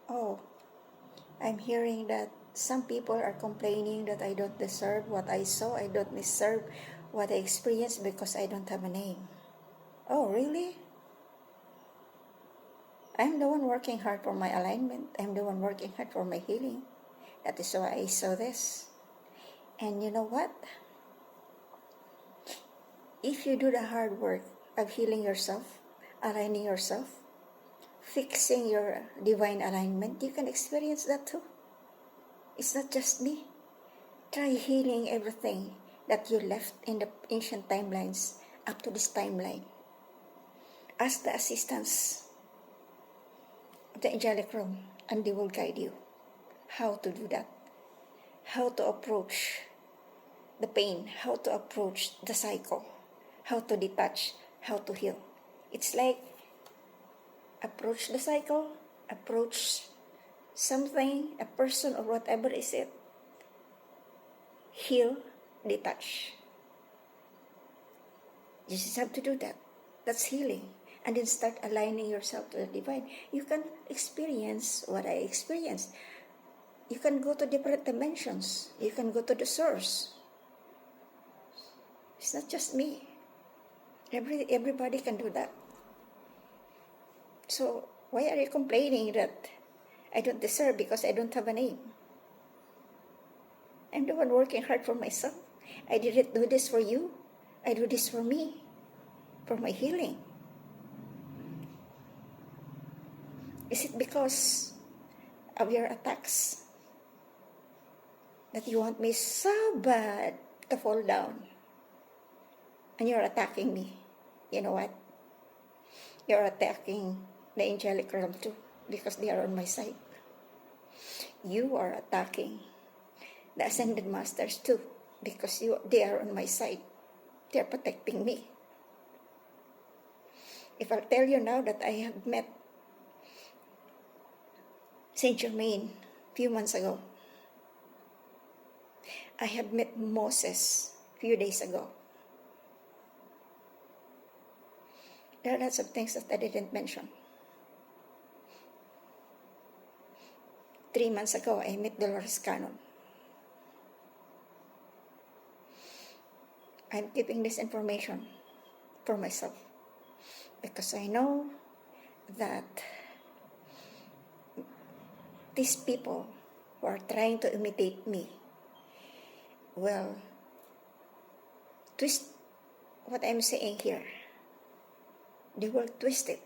Oh, I'm hearing that some people are complaining that I don't deserve what I saw. I don't deserve what I experienced because I don't have a name. Oh, really? I'm the one working hard for my alignment. I'm the one working hard for my healing. That is why I saw this. And you know what? If you do the hard work of healing yourself, aligning yourself, fixing your divine alignment, you can experience that too. It's not just me. Try healing everything that you left in the ancient timelines up to this timeline. Ask the assistance of the angelic realm and they will guide you how to do that, how to approach the pain, how to approach the cycle, how to detach, how to heal. It's like approach the cycle, approach something, a person or whatever is it, heal, detach. You just have to do that. That's healing. And then start aligning yourself to the divine. You can experience what I experienced. You can go to different dimensions. You can go to the source. It's not just me. Everybody can do that. So why are you complaining that I don't deserve because I don't have a name? I'm the one working hard for myself. I didn't do this for you. I do this for me, for my healing. Is it because of your attacks that you want me so bad to fall down? And you're attacking me. You know what? You're attacking the angelic realm too because they are on my side. You are attacking the ascended masters too because they are on my side. They are protecting me. If I tell you now that I have met Saint Germain a few months ago, I have met Moses a few days ago. There are lots of things that I didn't mention. 3 months ago, I met Dolores Cannon. I'm keeping this information for myself because I know that these people who are trying to imitate me will twist what I'm saying here. They will twist it.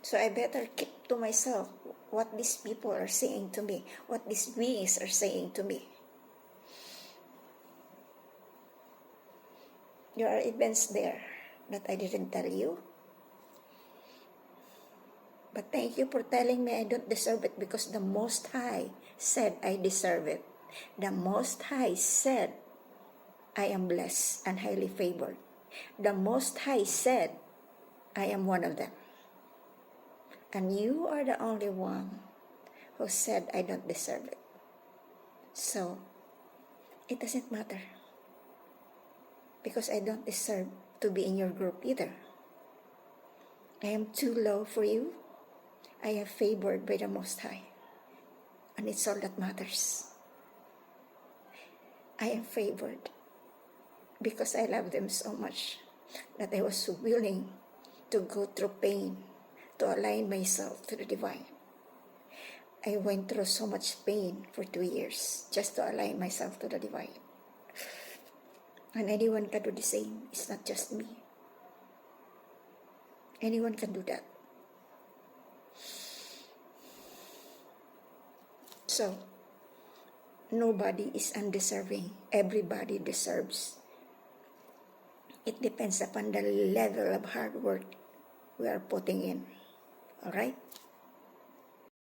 So I better keep to myself what these people are saying to me, what these beings are saying to me. There are events there that I didn't tell you. But thank you for telling me I don't deserve it because the Most High said I deserve it. The Most High said I am blessed and highly favored. The Most High said I am one of them. And you are the only one who said I don't deserve it. So, it doesn't matter. Because I don't deserve to be in your group either. I am too low for you. I am favored by the Most High. And it's all that matters. I am favored because I love them so much that I was willing to go through pain to align myself to the divine. I went through so much pain for 2 years just to align myself to the divine. And anyone can do the same. It's not just me. Anyone can do that. So, nobody is undeserving. Everybody deserves. It depends upon the level of hard work we are putting in. Alright?